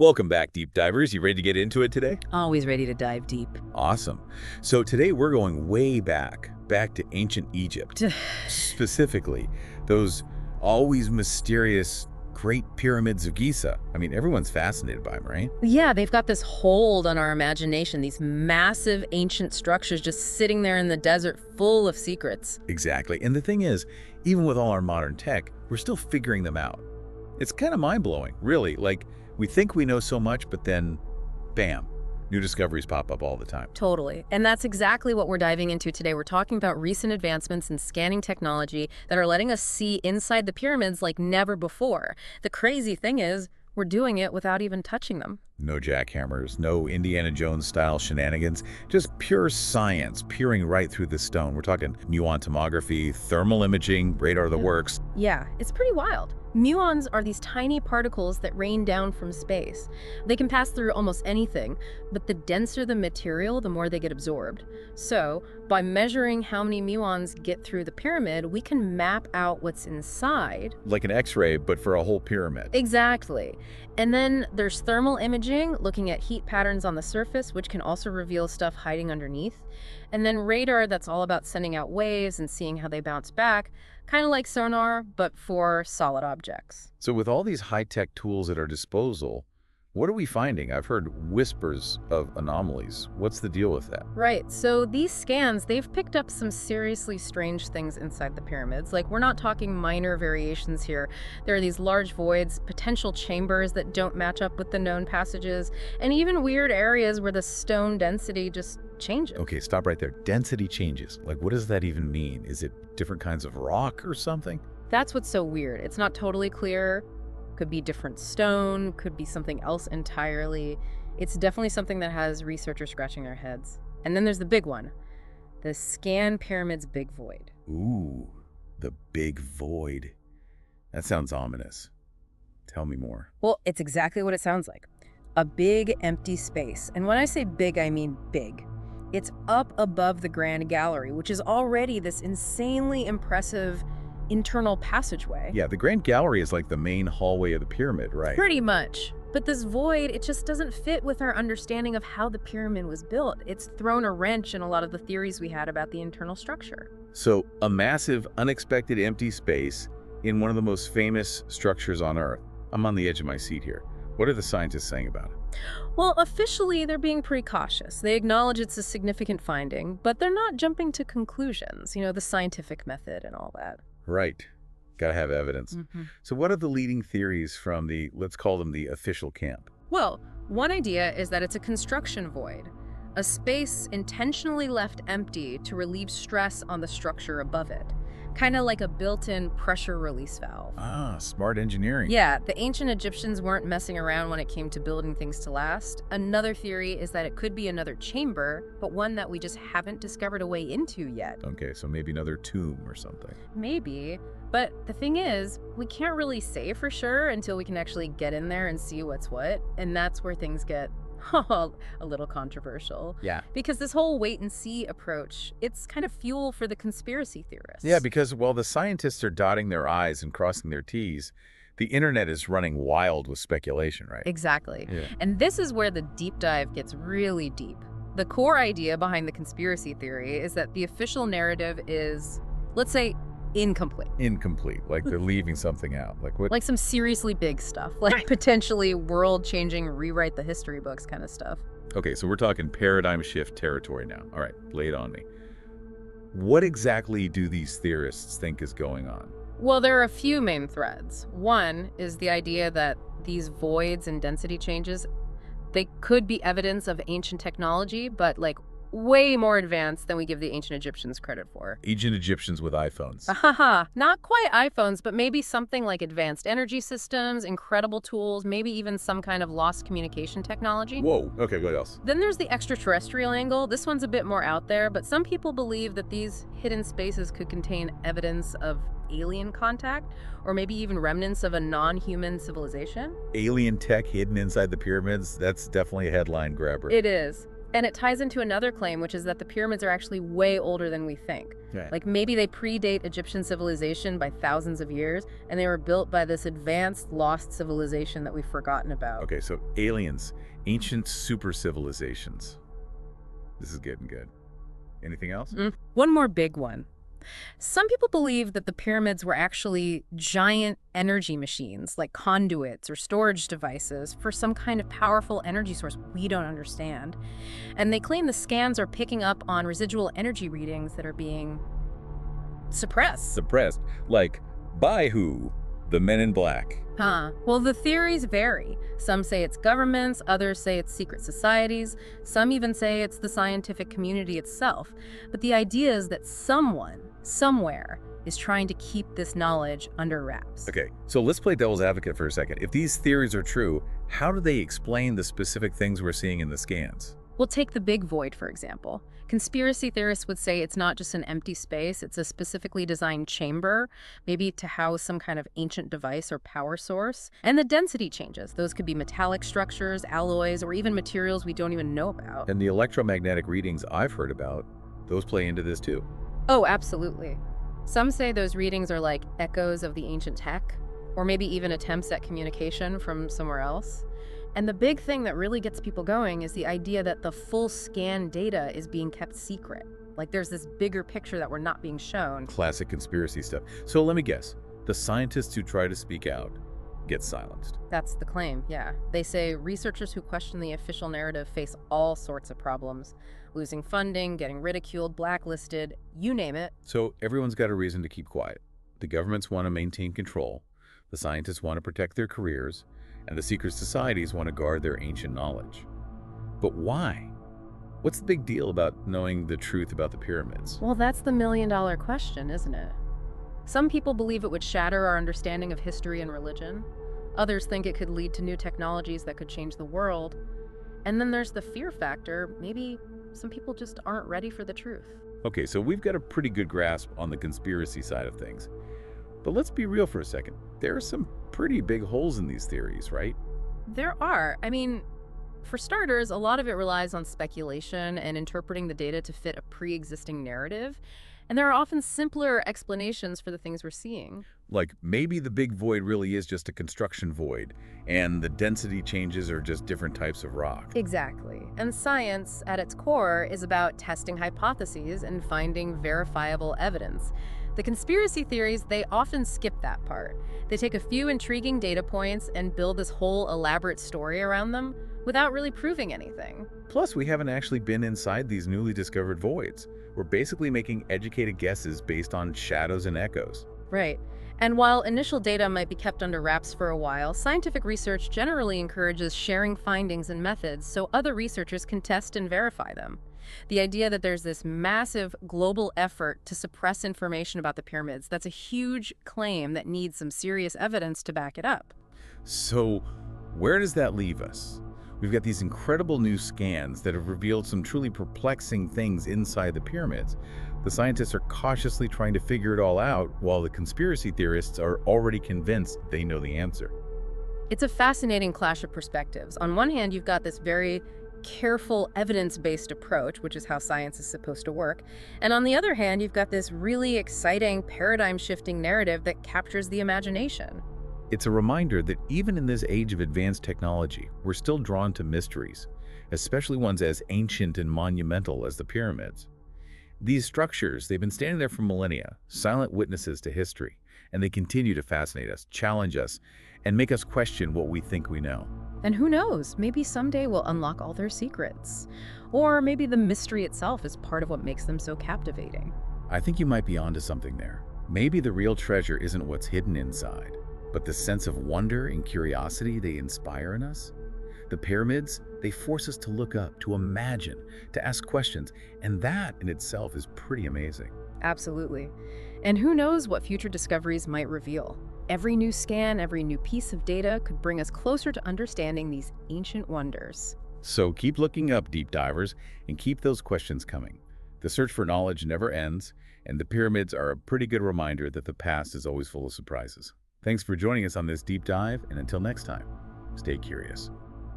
Welcome back, deep divers. You ready to get into it today? Always ready to dive deep. Awesome. So today we're going way back to ancient Egypt. Specifically, those always mysterious Great Pyramids of Giza. I mean, everyone's fascinated by them, right? Yeah, they've got this hold on our imagination, these massive ancient structures just sitting there in the desert full of secrets. Exactly. And the thing is, even with all our modern tech, we're still figuring them out. It's kind of mind-blowing, really. Like, we think we know so much, but then, bam, new discoveries pop up all the time. Totally. And that's exactly what we're diving into today. We're talking about recent advancements in scanning technology that are letting us see inside the pyramids like never before. The crazy thing is, we're doing it without even touching them. No jackhammers, no Indiana Jones-style shenanigans, just pure science peering right through the stone. We're talking muon tomography, thermal imaging, radar the works. Yeah, it's pretty wild. Muons are these tiny particles that rain down from space. They can pass through almost anything, but the denser the material, the more they get absorbed. So, by measuring how many muons get through the pyramid, we can map out what's inside. Like an X-ray, but for a whole pyramid. Exactly. And then there's thermal imaging, looking at heat patterns on the surface, which can also reveal stuff hiding underneath. And then radar, that's all about sending out waves and seeing how they bounce back, kind of like sonar, but for solid objects. So with all these high-tech tools at our disposal, what are we finding? I've heard whispers of anomalies. What's the deal with that? Right, so these scans, they've picked up some seriously strange things inside the pyramids. Like, we're not talking minor variations here. There are these large voids, potential chambers that don't match up with the known passages, and even weird areas where the stone density just changes. Okay, stop right there. Density changes. Like, what does that even mean? Is it different kinds of rock or something? That's what's so weird. It's not totally clear. Could be different stone, could be something else entirely. It's definitely something that has researchers scratching their heads. And then there's the big one, the scan pyramid's big void. Ooh, the big void. That sounds ominous. Tell me more. Well, it's exactly what it sounds like. A big empty space. And when I say big, I mean big. It's up above the Grand Gallery, which is already this insanely impressive internal passageway. Yeah, the Grand Gallery is like the main hallway of the pyramid, right? Pretty much. But this void, it just doesn't fit with our understanding of how the pyramid was built. It's thrown a wrench in a lot of the theories we had about the internal structure. So, a massive, unexpected empty space in one of the most famous structures on Earth. I'm on the edge of my seat here. What are the scientists saying about it? Well, officially, they're being pretty cautious. They acknowledge it's a significant finding, but they're not jumping to conclusions, the scientific method and all that. Right. Gotta have evidence. So what are the leading theories from let's call them the official camp? Well, one idea is that it's a construction void, a space intentionally left empty to relieve stress on the structure above it. Kind of like a built-in pressure release valve. Ah, smart engineering. Yeah, the ancient Egyptians weren't messing around when it came to building things to last. Another theory is that it could be another chamber, but one that we just haven't discovered a way into yet. Okay, so maybe another tomb or something. Maybe, but the thing is, we can't really say for sure until we can actually get in there and see what's what, and that's where things get a little controversial. Yeah. Because this whole wait-and-see approach, it's kind of fuel for the conspiracy theorists. Yeah, because while the scientists are dotting their I's and crossing their T's, the internet is running wild with speculation, right? Exactly. Yeah. And this is where the deep dive gets really deep. The core idea behind the conspiracy theory is that the official narrative is, let's say, incomplete. Incomplete, like they're leaving something out. Like what? Like some seriously big stuff, like potentially world-changing, rewrite the history books kind of stuff. Okay, so we're talking paradigm shift territory now. All right, lay it on me. What exactly do these theorists think is going on? Well, there are a few main threads. One is the idea that these voids and density changes, they could be evidence of ancient technology, but like way more advanced than we give the ancient Egyptians credit for. Ancient Egyptians with iPhones. Haha, not quite iPhones, but maybe something like advanced energy systems, incredible tools, maybe even some kind of lost communication technology. Whoa, okay, what else? Then there's the extraterrestrial angle. This one's a bit more out there, but some people believe that these hidden spaces could contain evidence of alien contact, or maybe even remnants of a non-human civilization. Alien tech hidden inside the pyramids, that's definitely a headline grabber. It is. And it ties into another claim, which is that the pyramids are actually way older than we think. Right. Like maybe they predate Egyptian civilization by thousands of years, and they were built by this advanced, lost civilization that we've forgotten about. Okay, so aliens, ancient super civilizations. This is getting good. Anything else? One more big one. Some people believe that the pyramids were actually giant energy machines, like conduits or storage devices for some kind of powerful energy source we don't understand. And they claim the scans are picking up on residual energy readings that are being suppressed. Suppressed. Like, by who? The Men in Black. Well, the theories vary. Some say it's governments, others say it's secret societies, some even say it's the scientific community itself. But the idea is that someone, somewhere, is trying to keep this knowledge under wraps. Okay, so let's play devil's advocate for a second. If these theories are true, how do they explain the specific things we're seeing in the scans? We'll take the big void, for example. Conspiracy theorists would say it's not just an empty space, it's a specifically designed chamber, maybe to house some kind of ancient device or power source. And the density changes. Those could be metallic structures, alloys, or even materials we don't even know about. And the electromagnetic readings I've heard about, those play into this too. Oh, absolutely. Some say those readings are like echoes of the ancient tech, or maybe even attempts at communication from somewhere else. And the big thing that really gets people going is the idea that the full scan data is being kept secret. Like there's this bigger picture that we're not being shown. Classic conspiracy stuff. So let me guess, the scientists who try to speak out get silenced. That's the claim, yeah. They say researchers who question the official narrative face all sorts of problems. Losing funding, getting ridiculed, blacklisted, you name it. So everyone's got a reason to keep quiet. The governments want to maintain control, the scientists want to protect their careers, and the secret societies want to guard their ancient knowledge. But why? What's the big deal about knowing the truth about the pyramids? Well, that's the million-dollar question, isn't it? Some people believe it would shatter our understanding of history and religion. Others think it could lead to new technologies that could change the world. And then there's the fear factor. Maybe some people just aren't ready for the truth. Okay, so we've got a pretty good grasp on the conspiracy side of things. But let's be real for a second. There are some pretty big holes in these theories, right? There are. I mean, for starters, a lot of it relies on speculation and interpreting the data to fit a pre-existing narrative. And there are often simpler explanations for the things we're seeing. Like maybe the big void really is just a construction void, and the density changes are just different types of rock. Exactly. And science, at its core, is about testing hypotheses and finding verifiable evidence. The conspiracy theories, they often skip that part. They take a few intriguing data points and build this whole elaborate story around them without really proving anything. Plus, we haven't actually been inside these newly discovered voids. We're basically making educated guesses based on shadows and echoes. Right. And while initial data might be kept under wraps for a while, scientific research generally encourages sharing findings and methods so other researchers can test and verify them. The idea that there's this massive global effort to suppress information about the pyramids, that's a huge claim that needs some serious evidence to back it up. So, where does that leave us? We've got these incredible new scans that have revealed some truly perplexing things inside the pyramids. The scientists are cautiously trying to figure it all out, while the conspiracy theorists are already convinced they know the answer. It's a fascinating clash of perspectives. On one hand, you've got this very careful evidence-based approach, which is how science is supposed to work. And on the other hand, you've got this really exciting paradigm-shifting narrative that captures the imagination. It's a reminder that even in this age of advanced technology, we're still drawn to mysteries, especially ones as ancient and monumental as the pyramids. These structures, they've been standing there for millennia, silent witnesses to history, and they continue to fascinate us, challenge us, and make us question what we think we know. And who knows, maybe someday we'll unlock all their secrets. Or maybe the mystery itself is part of what makes them so captivating. I think you might be onto something there. Maybe the real treasure isn't what's hidden inside, but the sense of wonder and curiosity they inspire in us. The pyramids, they force us to look up, to imagine, to ask questions, and that in itself is pretty amazing. Absolutely. And who knows what future discoveries might reveal. Every new scan, every new piece of data could bring us closer to understanding these ancient wonders. So keep looking up, deep divers, and keep those questions coming. The search for knowledge never ends, and the pyramids are a pretty good reminder that the past is always full of surprises. Thanks for joining us on this deep dive, and until next time, stay curious.